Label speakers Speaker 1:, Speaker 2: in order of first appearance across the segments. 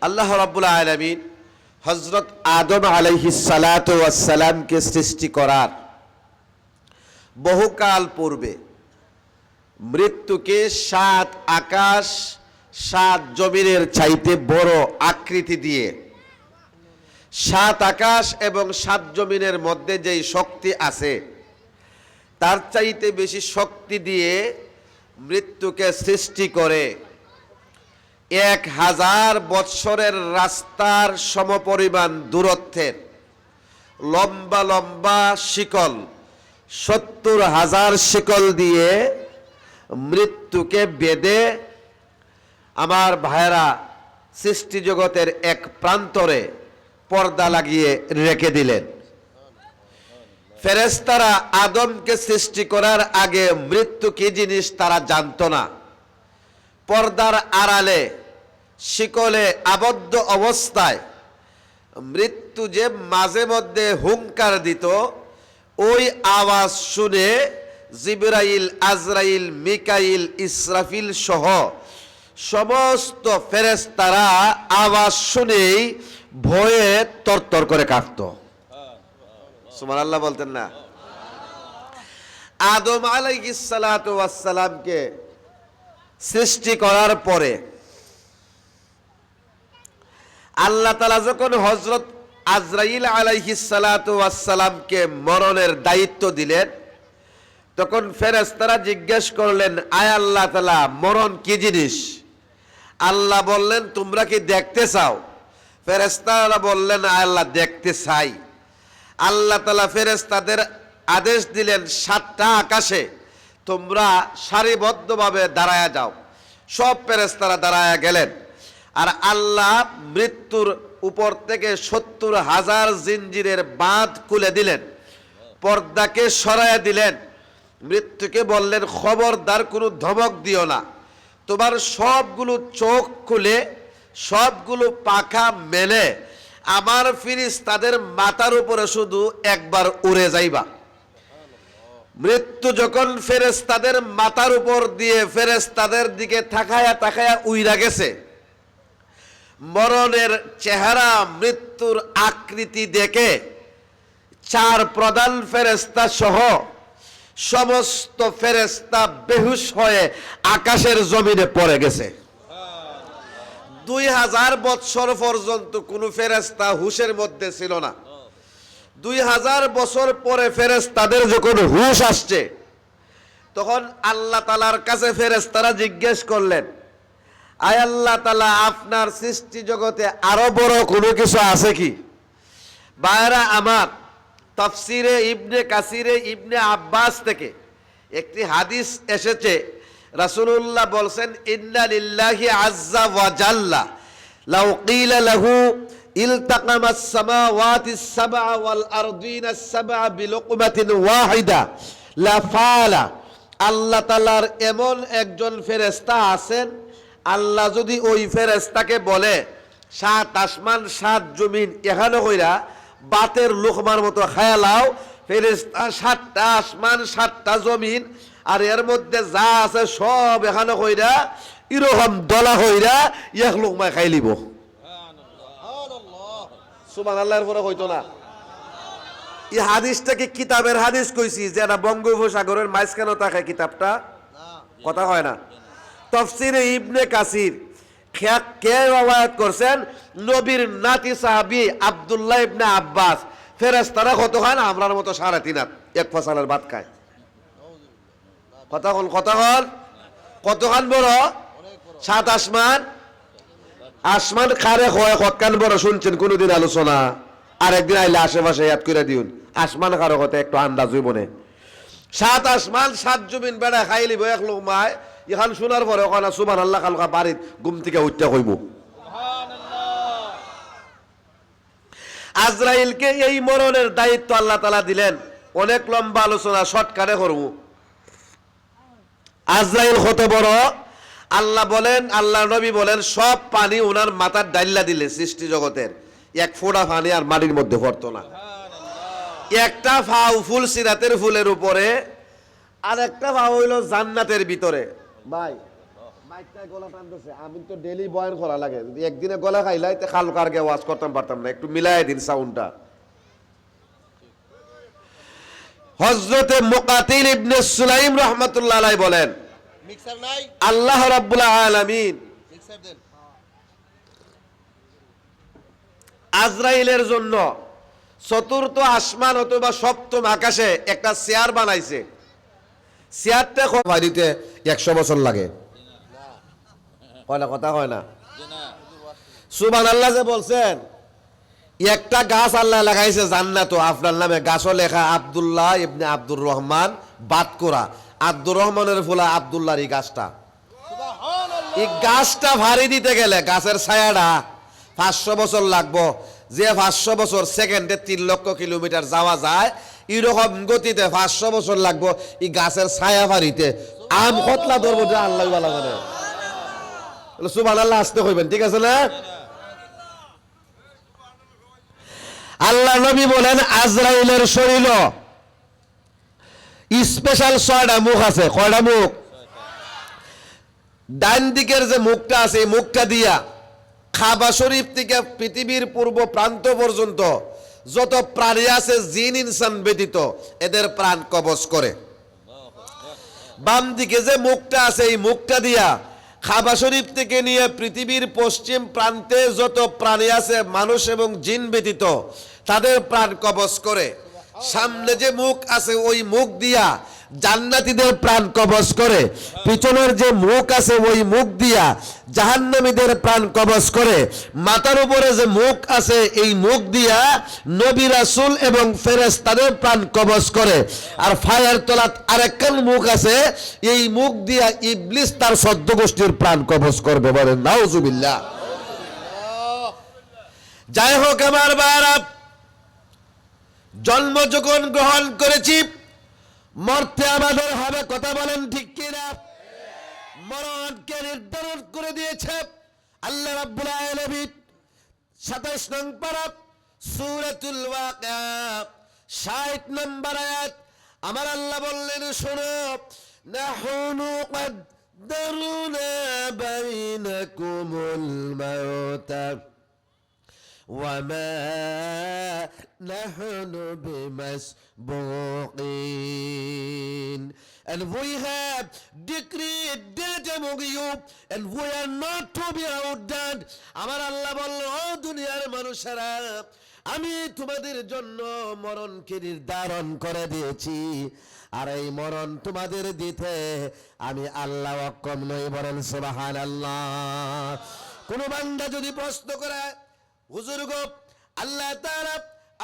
Speaker 1: আল্লাহ রাব্বুল আলামিন হযরত আদম আলাইহিস সালাতু ওয়াস সালামকে সৃষ্টি করার বহুকাল পূর্বে মৃত্যুকে 7 আকাশ 7 জমিনের চাইতে বড় আকৃতি দিয়ে 7 আকাশ এবং 7 জমিনের মধ্যে যেই শক্তি আছে তার চাইতে বেশি শক্তি দিয়ে মৃত্যুকে সৃষ্টি করে 1000 বৎসরের রাস্তার সমপরিমাণ দূরত্বের লম্বা লম্বা শিকল 70,000 শিকল দিয়ে মৃত্যুকে বেঁধে আমার ভাইরা সৃষ্টি জগতের এক প্রান্তরে পর্দা লাগিয়ে রেখে দিলেন। ফেরেশতারা আদমকে সৃষ্টি করার আগে মৃত্যু কি জিনিস তারা জানতো না। পর্দার আড়ালে শিকলে আবদ্ধ অবস্থায় মৃত্যু যে মাঝে মধ্যে হুঙ্কার দিত, ওই আওয়াজ শুনে জিবরাইল, আজরাইল, মিকাইল, ইসরাফিল সহ সমস্ত ফেরেশতারা আওয়াজ শুনেই ভয়ে তরতর করে কাঁপত। সুবহানাল্লাহ বলতেন না? আদম আলাইহিস সালাতু ওয়াস সালামকে সৃষ্টি করার পরে আল্লাহ তাআলা যখন হযরত আজরাইল আলাইহিস সালাতু ওয়াস সালামকে মরণের দায়িত্ব দিলেন, তখন ফেরেশতারা জিজ্ঞেস করলেন, আয় আল্লাহ তাআলা, মরণ কি জিনিস? আল্লাহ বললেন, তোমরা কি দেখতে চাও? ফেরেশতারা বললেন, আয় আল্লাহ, দেখতে চাই। আল্লাহ তাআলা ফেরেশতাদের আদেশ দিলেন, 7টা আকাশে তোমরা সারিবদ্ধভাবে দাঁড়ায়া যাও। সব ফেরেশতারা দাঁড়ায়া গেলেন। আর আল্লাহ মৃত্যুর উপর থেকে 70,000 জিনজিরের বাঁধ খুলে দিলেন, পর্দাকে সরাইয়া দিলেন। মৃত্যুকে বললেন, খবরদার কোনো ধমক দিও না, তোমার সবগুলো চোখ খুলে সবগুলো পাখা মেলে আমার ফেরেশতাদের মাথার উপরে শুধু একবার উড়ে যাইবা। মৃত্যু যখন ফেরেশতাদের মাথার উপর দিয়ে ফেরেশতাদের দিকে তাকায়া তাকায়া উইরা গেছে, মরণের চেহারা, মৃত্যুর আকৃতি দেখে 4 প্রধান ফেরেশতা সহ সমস্ত ফেরেশতা বেহুশ হয়ে আকাশের জমিনে পড়ে গেছে। 2000 বৎসর পর্যন্ত কোনো ফেরেশতা হুশের মধ্যে ছিল না। 2000 বছর পরে ফেরেশতাদের যখন হুশ আসছে, তখন আল্লাহ তাআলার কাছে ফেরেশতারা জিজ্ঞেস করলেন, আয় আল্লাহ তাআলা, আপনার সৃষ্টি জগতে আরো বড় কোনো কিছু আছে কি? ভাইরা আমার, তাফসিরে ইবনে কাসিরে ইবনে আব্বাস থেকে একটি হাদিস এসেছে, রাসূলুল্লাহ বলছেন, ইন্না লিল্লাহি আযজা ওয়া জাল্লা লাউ কিলা লাহু ইলতাকামাস সামাওয়াতিস সাবআ ওয়াল আরদিনাস সাবআ বিলুকমাতিন ওয়াহিদা লা ফালা। আল্লাহ তাআলার এমন একজন ফেরেশতা আছেন, আল্লাহ যদি ওই ফেরেশতাকে বলে 7 আসমান 7 জমিন এখানে কইরা বাতের লোকমার মতো খায়ালাও, ফেরেশতা 7টা আসমান 7টা জমিন আর এর মধ্যে যা আছে সব এখানে কইরা এরকম দলা কইরা এক লোকমায় খাই লিব। সুবহানাল্লাহর পরে কইতো না। এই হাদিসটাকে কিতাবের হাদিস কইছি, যে না বঙ্গোপসাগরের মাঝখানে থাকে কিতাবটা, কথা হয় না। তাফসিরে ইবনে কাসির কে রওয়ায়াত করছেন, নবীর নাতি সাহাবী আব্দুল্লাহ ইবনে আব্বাস, ফেরেশতারা কত খান? আমরার মতো 3.5 হাত, এক ফসলের ভাত খায়। কত খান বড়? 7 আসমান। আসমান কারে হয় কতখান বড় শুনছেন কোনদিন আলোচনা? আর একদিন আইলে আশেপাশে ইয়াদ করে দিউন, আসমান কারো কথা একটু আন্দাজ হইব না। 7 আসমান 7 জমিন বেড়া খাই লিব এক লোকমায়। এখন শোনার পরে ওখানে সুবহানাল্লাহ কালকা বাড়ির ঘুম থেকে উঠতে কইব। আজরাইলকে এই মরণের দায়িত্ব আল্লাহ তাআলা দিলেন। অনেক লম্বা আলোচনা, শর্টকাটে করব। আজরাইল কত বড়? আল্লাহ বলেন, আল্লাহ নবী বলেন, সব পানি ওনার মাথার ডাইল্লা দিলে সৃষ্টি জগতের এক ফোঁটা পানি আর মাটির মধ্যে পড়তো না। একটা ফাউ ফুল সিরাতের ফুলের উপরে, আর একটা ফাউ হইল জান্নাতের ভিতরে। ভাই মাইকটায় গলা টানতেছে, আমি তো ডেইলি বয়ান করা লাগে, যদি একদিনে গলা খাইলাই তে খালকার গে ওয়াজ করতাম পারতাম না, একটু মিলাই দিন সাউন্ডটা। হযরতে মুকাতিল ইবনে সুলাইম রাহমাতুল্লাহ আলাইহি বলেন,
Speaker 2: মিক্সার নাই,
Speaker 1: আল্লাহ রাব্বুল আলামিন
Speaker 2: মিক্সার দেন।
Speaker 1: আজরাইলের জন্য চতুর্থ আসমান অথবা সপ্তম আকাশে একটা চেয়ার বানাইছে। চেয়ারটা বাড়িতে 100 বছর লাগে, কয় না, কথা হয় না। সুবহানাল্লাহ যে বলছেন, একটা গাছ আল্লাহ লাগাইছে জান্নাত, আপনার নামে গাছও লেখা আব্দুল্লাহ ইবনে আব্দুর রহমান বাতকুরা, আব্দুর রহমানের ফুলা আব্দুল্লাহর এই গাছটা। এই গাছটা ভারী দিতে গেলে গাছের ছায়াটা 500 বছর লাগবো, যে 500 বছর সেকেন্ডে 3 লক্ষ কিলোমিটার যাওয়া যায়, এরকম গতিতে 500 বছর লাগবো এই গাছের ছায়া ভারিতে। আম কতলা ধরবো আল্লাহ ভালো জানে। সুবহানাল্লাহ আসতে কইবেন, ঠিক আছে না? আল্লাহ নবী বলেন আজরাইলের শরীর স্পেশাল 6টা মুখ আছে। কয়টা মুখ? ডান দিকের যে মুখটা আছে এই মুখটা দিয়া কাবা শরীফ থেকে পৃথিবীর পূর্ব প্রান্ত পর্যন্ত যত প্রাণী আছে জিন ইনসান ব্যতীত এদের প্রাণ কবজ করে। বাম দিকে যে মুখটা আছে এই মুখটা দিয়া কাবা শরীফ থেকে নিয়ে পৃথিবীর পশ্চিম প্রান্তে যত প্রাণী আছে মানুষ এবং জিন ব্যতীত তাদের প্রাণ কবজ করে। সামনে যে মুখ আছে ওই মুখ দিয়া জান্নাতীদের প্রাণ কবজ করে। পিছনের যে মুখ আছে ওই মুখ দিয়া জাহান্নামীদের প্রাণ কবজ করে। মাথার উপরে যে মুখ আছে এই মুখ দিয়া নবী রাসূল এবং ফেরেশতাদের প্রাণ কবজ করে। আর ফায়ার তলাত আরেকখান মুখ আছে, এই মুখ দিয়া ইবলিস তার 14 গোষ্ঠীর প্রাণ কবজ করবে। বলেন নাউজুবিল্লাহ। যাই হোক আমার ভাইরা, জন্ম যখন গ্রহণ করেছি মরতে আমাদের হবে, কথা বলেন ঠিক কিনা? মরণকে নির্ধারণ করে দিয়েছে আল্লাহ রাব্বুল আলামিন। 27 নং পারা সূরাতুল ওয়াকিয়া 60 নম্বর আয়াত আমার আল্লাহ বললেন, শোনো, নাহুনু কদ্দারনা বাইনাকুমুল মাউতা وما نحن بمسبوقين, and we have decreed death among you and we are not to be outdone. আমার আল্লাহ বলল, ও দুনিয়ার মানুষেরা, আমি তোমাদের জন্য মরণকে নির্ধারণ করে দিয়েছি, আর এই মরণ তোমাদের দিতে আমি আল্লাহ অক্ষম নই। বলেন সুবহানাল্লাহ। কোন বান্দা যদি প্রশ্ন করে, হুজুর গো, আল্লাহ তাআলা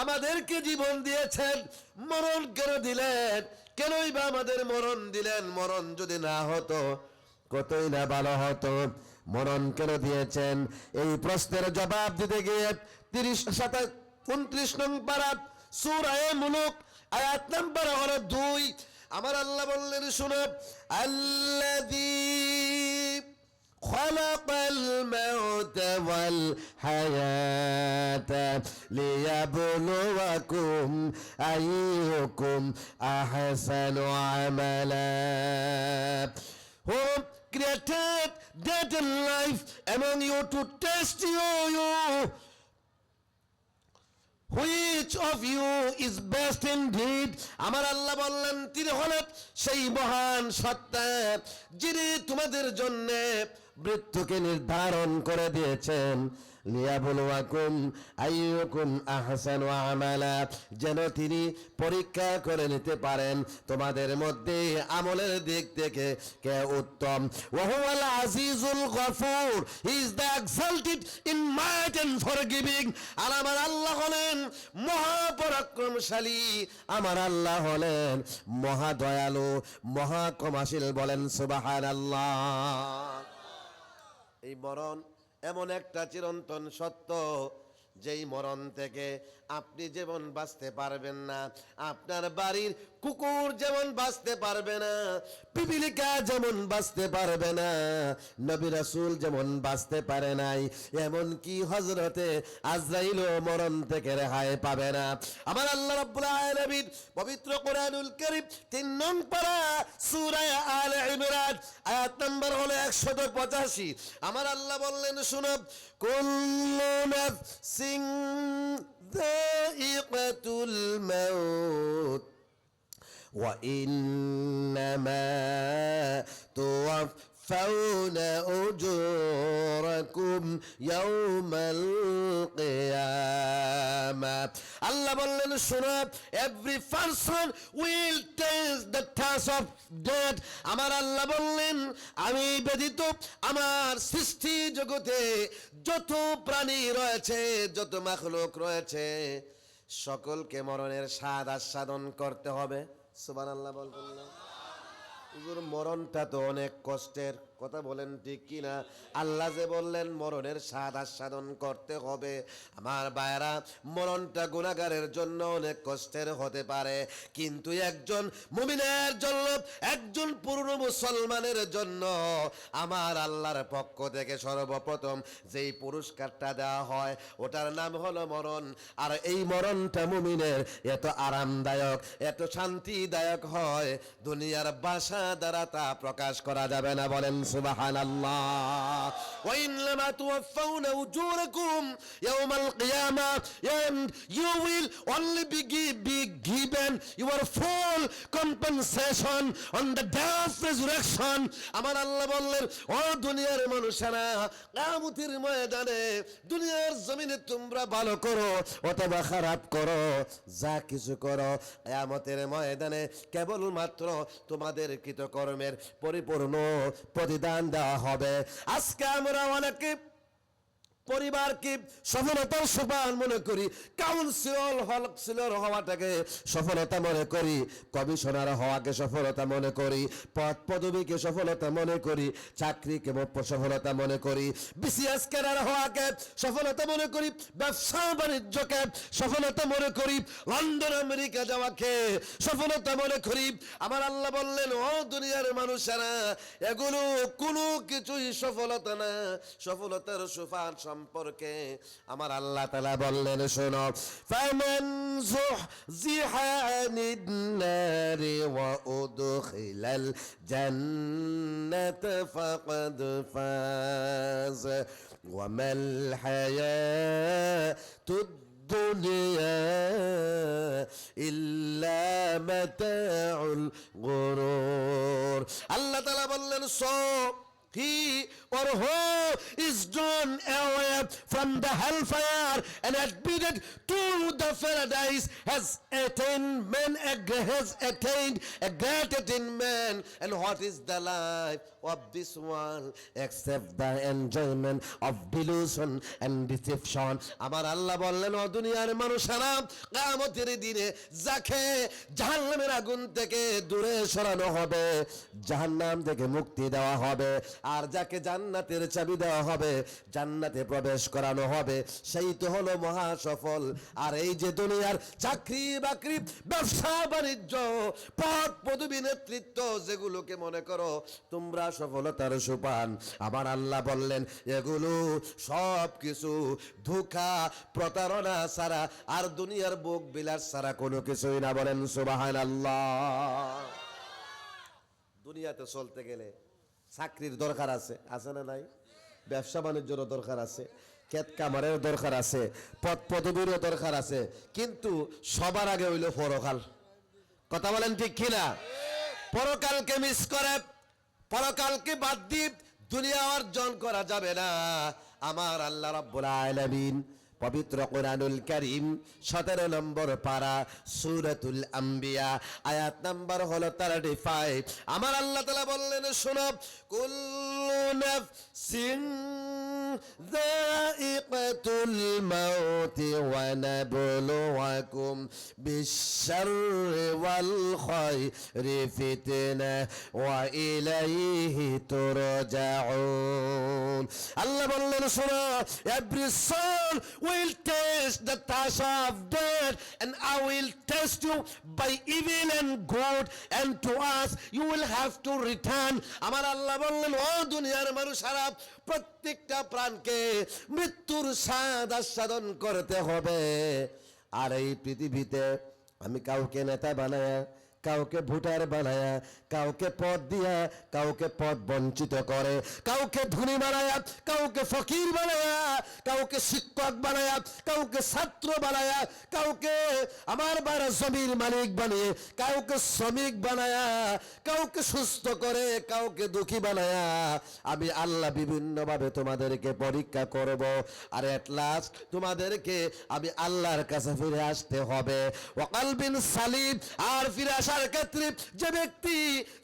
Speaker 1: আমাদেরকে জীবন দিয়েছেন, মরণ কেন দিলেন? কেনই বা আমাদের মরণ দিলেন? মরণ যদি না হতো কতই না ভালো হতো। মরণ কেন দিয়েছেন? এই প্রশ্নের জবাব দিতে গিয়ে 29 নং পারা সূরা মুলক আয়াত নাম্বার 2 আমার আল্লাহ বললেন, শুনো, আল্লাযী خلق الموت والحياة ليبلوكم أيكم أحسن عملا. Who created death and life among you to test you, which of you is best indeed. আমার আল্লাহ বললেন, তিনি হলেন সেই মহান সত্তা যিনি তোমাদের জন্য মৃত্যুকে নির্ধারণ করে দিয়েছেন, লিয়াবলুয়াকুম আইয়ুকুম আহসানু আমালা, যেন তিনি পরীক্ষা করে নিতে পারেন তোমাদের মধ্যে আমলের দিক থেকে কে উত্তম। ওয়া হুয়াল আজিজুল গফুর, he is the exalted in might and forgiving. আর আমার আল্লাহ হলেন মহাপরাক্রমশালী, আমার আল্লাহ হলেন মহাদয়ালু, মহাক্ষমাশীল। বলেন সুবহানাল্লাহ। এই মরণ এমন একটা চিরন্তন সত্য যেই মরণ থেকে আপনি যেমন বাঁচতে পারবেন না, আপনার বাড়ির কুকুর যেমন বাঁচতে পারবে না, পিপিলিকা যেমন বাঁচতে পারবে না, নবী রাসূল যেমন বাঁচতে পারে নাই, এমন কি হযরতে আজরাইলও মরণ থেকে রেহাই পাবে না। আমার আল্লাহ রাব্বুল আলামিন পবিত্র কোরআনুল কারীম 3 নং পারা সূরা আলে ইমরান আয়াত নম্বর হলো 185। আমার আল্লাহ বললেন, শুনো, কুল্লু নাফসিন যায়িকাতুল মাউত ওয়া ইন্নামা তুওয়াফাউনা উজুরাকুম ইয়াওমাল কিয়ামাহ। আল্লাহ বললেন, শোনো, every person will test the touch of death. আমার আল্লাহ বললেন, আমি ব্যতীত আমার সৃষ্টি জগতে যত প্রাণী রয়েছে, যত মাখলুক রয়েছে, সকলকে মরণের স্বাদ আস্বাদন করতে হবে। সুবহানাল্লাহ বলবেন না? হুজুর, মরণটা তো অনেক কষ্টের, কথা বলেন ঠিক কিনা? আল্লাহ যে বললেন মরণের স্বাদ আস্বাদন করতে হবে। আমার ভাইরা, মরণটা গুনাহগারের জন্য অনেক কষ্টের হতে পারে, কিন্তু একজন মুমিনের জন্য, একজন পূর্ণ মুসলমানের জন্য আমার আল্লাহর পক্ষ থেকে সর্বপ্রথম যেই পুরস্কারটা দেওয়া হয় ওটার নাম হলো মরণ। আর এই মরণটা মুমিনের এত আরামদায়ক, এত শান্তিদায়ক হয়, দুনিয়ার ভাষা দ্বারা তা প্রকাশ করা যাবে না। বলেন সুবহানাল্লাহ। ওয়া ইন্নামা তুওয়াফাউনা উজুরাকুম ইয়াওমাল কিয়ামাহ, and you will only be given your full compensation on the day of resurrection. আমার আল্লাহ বললেন, ও দুনিয়ার মানুষেরা, কিয়ামতের ময়দানে দুনিয়ার জমিনে তোমরা ভালো করো অথবা খারাপ করো, যা কিছু করো, কিয়ামতের ময়দানে কেবলমাত্র তোমাদের কৃতকর্মের পরিপূর্ণ প্রতিদান দেওয়া হবে। আজকে আমরা অনেকে পরিবারকে সফলতার সোপান মনে করি, কাউন্সিলর হওয়াটাকে সফলতা মনে করি, কমিশনার হওয়াকে সফলতা মনে করি, পদ পদবীকে সফলতা মনে করি, চাকরিকে সফলতা মনে করি, বিসিএস ক্যাডার হওয়াকে সফলতা মনে করি, ব্যবসা বাণিজ্যকে সফলতা মনে করি, লন্ডন আমেরিকা যাওয়াকে সফলতা মনে করি। আমার আল্লাহ বললেন, ও দুনিয়ার মানুষেরা, এগুলো কোনো কিছুই সফলতা না। সফলতার সোপান সম্পর্কে আমার আল্লাহ তাআলা বললেন, শোনো, ফামান যুহজিহা আনিন নারি ওয়া উদখিলাল জান্নাতা ফাকাদ ফাজ ওয়া মাল হায়াতুদ দুনিয়া ইল্লা মাতাউল গুরুর। আল্লাহ তাআলা বললেন, he or who is drawn away from the hellfire and admitted to the paradise has attained a great attainment. And what is the life of this world except the enjoyment of delusion and deception? আমার আল্লাহ বললেন, ও দুনিয়ার মানুষেরা, কিয়ামতের দিনে যাকে জাহান্নামের আগুন থেকে দূরে সরানো হবে, জাহান্নাম থেকে মুক্তি দেওয়া হবে, আর যাকে জান্নাতের চাবি দেওয়া হবে, জান্নাতে প্রবেশ করানো হবে, সেই তো হলো মহা সফল। আর এই যে দুনিয়ার চাকরি বাকরি, ব্যবসা বাণিজ্য, পদ পদবী, নেতৃত্ব, যেগুলোকে মনে করো তোমরা সফলতার সোপান, আমার আল্লাহ বললেন এগুলো সব কিছু ধোঁকা, প্রতারণা ছাড়া আর দুনিয়ার ভোগ বিলাস ছাড়া কোনো কিছুই না। বলেন সুবহানাল্লাহ। দুনিয়াতে চলতে গেলে চাকরির দরকার আছে, আছে না নাই? ব্যবসা বাণিজ্যেরও দরকার আছে, ক্ষেত কামারের দরকার আছে, পদ পদবীরও দরকার আছে, কিন্তু সবার আগে হইল পরকাল। কথা বলেন ঠিক কিনা? পরকালকে মিস করে, পরকালকে বাদ দিয়ে দুনিয়া অর্জন করা যাবে না। আমার আল্লাহ রাব্বুল আলামিন পবিত্র কোরআনুল কারীম 17 নম্বর পারা সূরাতুল আম্বিয়া আয়াত নাম্বার হলো 35। আমার আল্লাহ তাআলা বললেন, শোনো, কুল্লু নাফসিন
Speaker 2: সাইকাতুল মাউতি ওয়া নাবলুওয়াকুম বিশ-শাররি ওয়াল খায়রি ফিতনা ওয়া ইলাইহি তুরজাউন। আল্লাহ বললেন শোনো, every soul will taste the taste of death and I will test you by evil and good and to us you will have to return। আমার আল্লাহ বললেন ও দুনিয়ার মানুষেরা, প্রত্যেকটা প্রাণকে মৃত্যুর স্বাদ আস্বাদন করতে হবে। আর এই পৃথিবীতে আমি কাউকে নেতা বানায়া, কাউকে ভোটার বানায়া, কাউকে পদ দিয়া, কাউকে পদ বঞ্চিত করে, কাউকে ধনী বানায়া, কাউকে ফকির বানায়া, কাউকে শিক্ষক বানায়া, কাউকে ছাত্র বানায়া, কাউকে আমার বাড়া জমির মালিক বানিয়ে, কাউকে শ্রমিক বানায়া, কাউকে সুস্থ করে, কাউকে দুঃখী বানায়া আমি আল্লাহ বিভিন্নভাবে তোমাদেরকে পরীক্ষা করব। আর এট লাস্ট তোমাদেরকে আমি আল্লাহর কাছে ফিরে আসতে হবে। ওয়াকালবিন সালিম, আর ফিরে আসার ক্ষেত্রে যে ব্যক্তি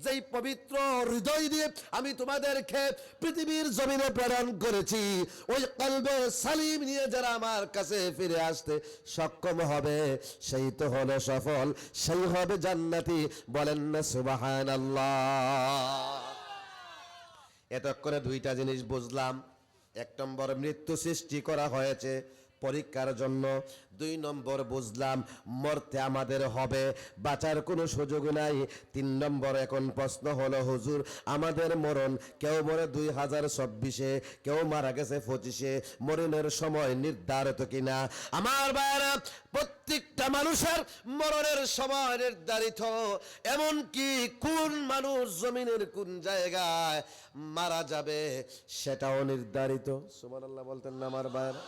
Speaker 2: যেই পবিত্র হৃদয় দিয়ে আমি তোমাদেরকে পৃথিবীর জমিনে প্রেরণ করেছি, ওই কলবে সালিম নিয়ে যারা আমার কাছে ফিরে আসতে সক্ষম হবে সেই তো হলো সফল, সেই হবে জান্নাতি। বলেন না সুবহানাল্লাহ। এতক্ষণে দুইটা জিনিস বুঝলাম। এক নম্বর, মৃত্যু সৃষ্টি করা হয়েছে পরীক্ষার জন্য। দুই নম্বর বুঝলাম মরতে আমাদের হবে, বাঁচার কোনো সুযোগ নাই। তিন নম্বর এখন প্রশ্ন হলো হুজুর, আমাদের মরণ কেউ মরে 2024-এ, কেউ মারা গেছে 25-এ, মরণের সময় নির্ধারিত কিনা? আমার ভাইরা, প্রত্যেকটা মানুষের মরণের সময় নির্ধারিত। এমনকি কোন মানুষ জমিনের কোন জায়গায় মারা যাবে সেটাও নির্ধারিত। সুবহানাল্লাহ বলতেন না আমার ভাইরা?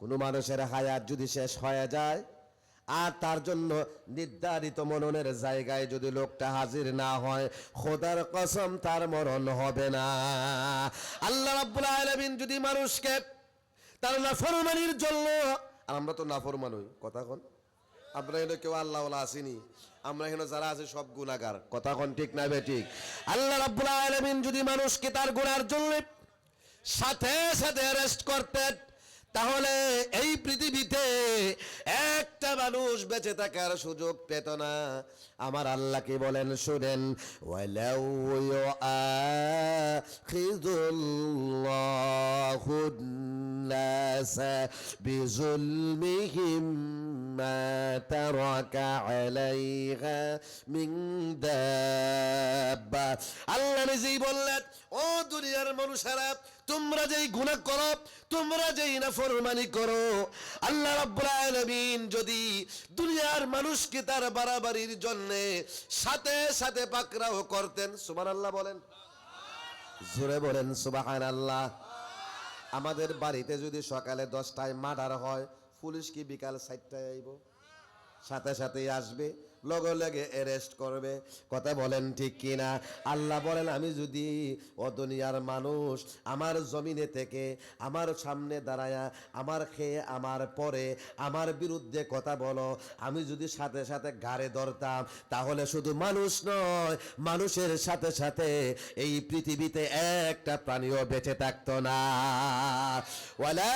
Speaker 2: কোনো মানুষের হায়াত যদি শেষ হয়ে যায় আর তার জন্য নির্ধারিত মরণের জায়গায় যদি লোকটা হাজির না হয়, খোদার কসম তার মরণ হবে না। আল্লাহ রাব্বুল আলামিন যদি মানুষকে তার নাফরমানির জন্য, আর আমরা তো নাফরমান হই, কথা কোন? আমরা এখানে কেউ আল্লাহ ওয়ালা আসিনি, আমরা এখানে যারা আছে সব গুনাহগার, কথা কোন ঠিক না বেঠিক? আল্লাহ রাব্বুল আলামিন যদি মানুষকে তার গুনার জন্য সাথে সাথে অ্যারেস্ট করতেন, তাহলে এই পৃথিবীতে একটা মানুষ বেঁচে থাকার সুযোগ পেত না। আমার আল্লাহকে বলেন শুনেন, ওয়ালাউ ইউআখিযুল্লাহুন নাসা বিজুলমিহিম মা তারাকা আলাইহা মিন দাব্বা। আল্লাহ নিজেই বললেন, ও দুনিয়ার মানুষেরা, তোমরা যেই গুনাহ করো, তোমরা যেই নাফরমানি করো, আল্লাহ রাব্বুল আলামিন যদি দুনিয়ার মানুষকে তার বাড়াবাড়ির জন্য সাথে সাথে পাকড়াও করতেন। সুবহানাল্লাহ বলেন, জোরে বলেন সুবহানাল্লাহ। আমাদের বাড়িতে যদি সকালে 10টায় মার্ডার হয়, পুলিশ কি বিকাল 4টায় আইব? সাথে সাথেই আসবে, লগে লগে অ্যারেস্ট করবে, কথা বলেন ঠিক কিনা? আল্লাহ বলেন, আমি যদি ও দুনিয়ার মানুষ আমার জমিনে থেকে আমার সামনে দাঁড়ায়া আমার খেয়ে আমার পরে আমার বিরুদ্ধে কথা বলো, আমি যদি সাথে সাথে ঘাড়ে ধরতাম, তাহলে শুধু মানুষ নয়, মানুষের সাথে সাথে এই পৃথিবীতে একটা প্রাণীও বেঁচে থাকতো না। ওয়ালা